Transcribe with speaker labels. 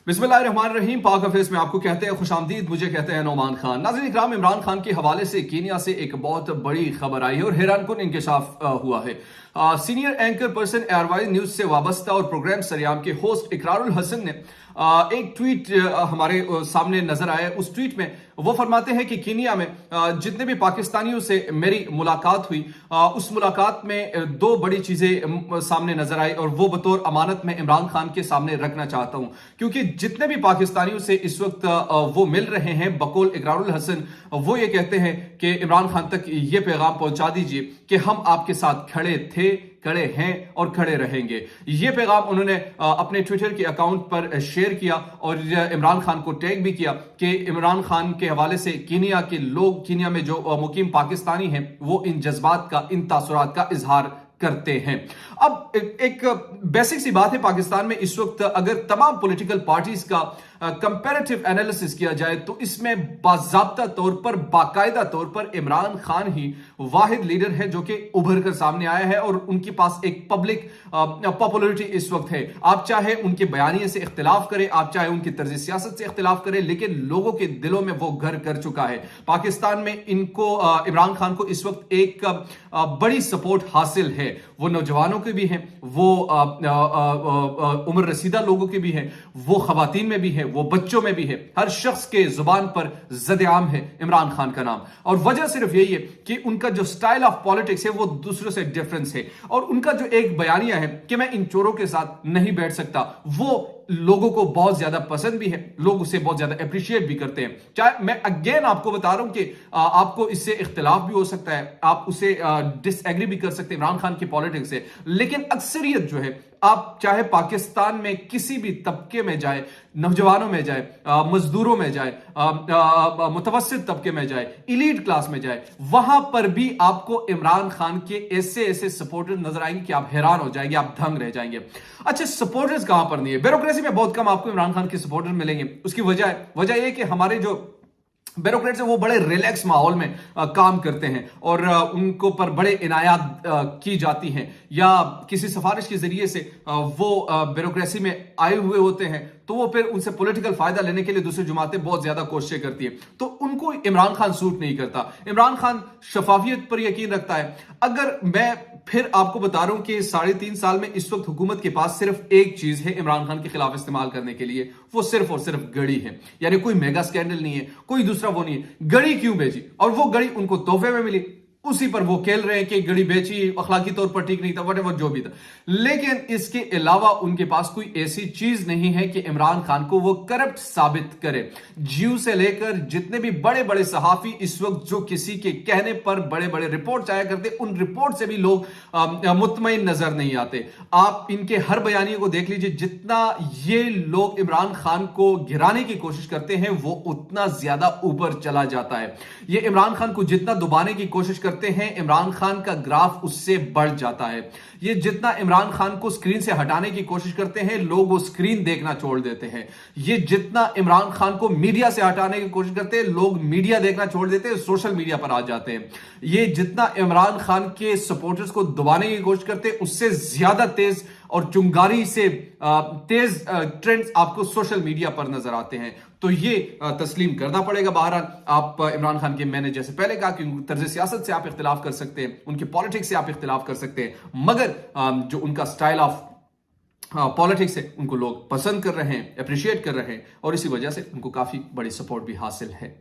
Speaker 1: बिस्मिल्लाहिर्रहमानिर्रहीम। पाक हफीज में आपको कहते हैं खुशामदीद, मुझे कहते हैं नौमान खान। नाज़रीन इकराम, इमरान खान के हवाले से कीनिया से एक बहुत बड़ी खबर आई है और हैरानकुन इंकशाफ हुआ है। सीनियर एंकर पर्सन एयरवाइज न्यूज से वाबस्ता और प्रोग्राम सरेआम के होस्ट इकरारुल हसन ने एक ट्वीट हमारे सामने नजर आया। उस ट्वीट में वो फरमाते हैं कि कीनिया में जितने भी पाकिस्तानियों से मेरी मुलाकात हुई, उस मुलाकात में दो बड़ी चीजें सामने नजर आई और वो बतौर अमानत में इमरान खान के सामने रखना चाहता हूं, क्योंकि जितने भी पाकिस्तानियों से इस वक्त वो मिल रहे हैं, बकौल इकरारुल हसन वो ये कहते हैं कि इमरान खान तक ये पैगाम पहुंचा दीजिए कि हम आपके साथ खड़े थे, खड़े हैं और खड़े रहेंगे। ये पैगाम उन्होंने अपने ट्विटर के अकाउंट पर शेयर किया और इमरान खान को टैग भी किया कि इमरान खान के हवाले से कीनिया के लोग, कीनिया में जो मुकीम पाकिस्तानी हैं, वो इन जज्बात का, इन तासुरात का इजहार करते हैं। अब एक बेसिक सी बात है, पाकिस्तान में इस वक्त अगर तमाम पॉलिटिकल पार्टीज का कंपैरेटिव एनालिसिस किया जाए तो इसमें बाज़ाब्ता तौर पर, बाकायदा तौर पर इमरान खान ही वाहिद लीडर है जो कि उभर कर सामने आया है और उनके पास एक पब्लिक पॉपुलरिटी इस वक्त है। आप चाहे उनके बयानिए से इख्तिलाफ करें, आप चाहे उनकी तर्ज सियासत से इख्तिलाफ करें, लेकिन लोगों के दिलों में वो घर कर चुका है। पाकिस्तान में इनको, इमरान खान को इस वक्त एक बड़ी सपोर्ट हासिल है। वो नौजवानों के भी हैं, वो उम्र रसीदा लोगों के भी हैं, वो खवातीन में भी है, वो बच्चों में भी है। हर शख्स के जुबान पर ज़द-ए-आम है इमरान खान का नाम। और वजह सिर्फ यही है कि उनका जो स्टाइल ऑफ पॉलिटिक्स है वो दूसरों से डिफरेंस है और उनका जो एक बयानिया है कि मैं इन चोरों के साथ नहीं बैठ सकता, वो लोगों को बहुत ज्यादा पसंद भी है, लोग उसे बहुत ज्यादा अप्रिशिएट भी करते हैं। चाहे मैं अगेन आपको बता रहा हूं कि आपको इससे इख्तिलाफ भी हो सकता है, आप उसे डिसएग्री भी कर सकते हैं इमरान खान की पॉलिटिक्स से, लेकिन अक्सरियत जो है, आप चाहे पाकिस्तान में किसी भी तबके में जाए, नौजवानों में जाए, मजदूरों में जाए, मुतवस्सित तबके में जाए, इलीट क्लास में जाए, वहां पर भी आपको इमरान खान के ऐसे ऐसे सपोर्टर्स नजर आएंगे कि आप हैरान हो जाएंगे, आप दंग रह जाएंगे। अच्छा, सपोर्टर्स कहां पर नहीं है? ब्यूरोक्रेसी में बहुत कम आपको इमरान खान के सपोर्टर्स मिलेंगे। उसकी वजह यह कि हमारे जो ब्यूरोक्रेट्स है वो बड़े रिलैक्स माहौल में काम करते हैं और उनको पर बड़े इनायत की जाती हैं, या किसी सिफारिश के जरिए से वो ब्यूरोक्रेसी में आए हुए होते हैं, तो वो फिर उनसे पॉलिटिकल फायदा लेने के लिए दूसरी जमातें बहुत ज्यादा कोशिशें करती है, तो उनको इमरान खान सूट नहीं करता। इमरान खान शफाफियत पर यकीन रखता है। अगर मैं फिर आपको बता रहा हूं कि 3.5 साल में इस वक्त हुकूमत के पास सिर्फ एक चीज है इमरान खान के खिलाफ इस्तेमाल करने के लिए, वो सिर्फ और सिर्फ गड़ी है। यानी कोई मेगा स्कैंडल नहीं है, कोई दूसरा वो नहीं है। गड़ी क्यों भेजी? और वो गड़ी उनको तोहफे में मिली, उसी पर वो खेल रहे हैं कि गड़ी बेची, अखलाकी तौर पर ठीक नहीं था, वटेवर जो भी था। लेकिन इसके अलावा उनके पास कोई ऐसी चीज नहीं है कि इमरान खान को वो करप्ट साबित करे। जियो से लेकर जितने भी बड़े बड़े सहाफी इस वक्त जो किसी के कहने पर बड़े बड़े रिपोर्ट आया करते, उन रिपोर्ट से भी लोग मुतमईन नजर नहीं आते। आप इनके हर बयानियों को देख लीजिए, जितना ये लोग इमरान खान को गिराने की कोशिश करते हैं वो उतना ज्यादा ऊपर चला जाता है। ये इमरान खान को जितना दबाने की कोशिश करते हैं, इमरान खान का ग्राफ उससे बढ़ जाता है। ये जितना इमरान खान को स्क्रीन से हटाने की कोशिश करते हैं, लोग वो स्क्रीन देखना छोड़ देते हैं। ये जितना इमरान खान को मीडिया से हटाने की कोशिश करते हैं, लोग मीडिया देखना छोड़ देते हैं, सोशल मीडिया पर आ जाते हैं। ये जितना इमरान खान के सपोर्टर्स को दबाने की कोशिश करते हैं, उससे ज्यादा तेज और चुंगारी से तेज ट्रेंड्स आपको सोशल मीडिया पर नजर आते हैं। तो ये तस्लीम करना पड़ेगा। बहरहाल आप इमरान खान के, मैंने जैसे पहले कहा कि तर्ज सियासत से आप इख्तिलाफ कर सकते हैं, उनके पॉलिटिक्स से आप इख्तिलाफ कर सकते हैं, मगर जो उनका स्टाइल ऑफ पॉलिटिक्स है उनको लोग पसंद कर रहे हैं, अप्रिशिएट कर रहे हैं और इसी वजह से उनको काफी बड़ी सपोर्ट भी हासिल है।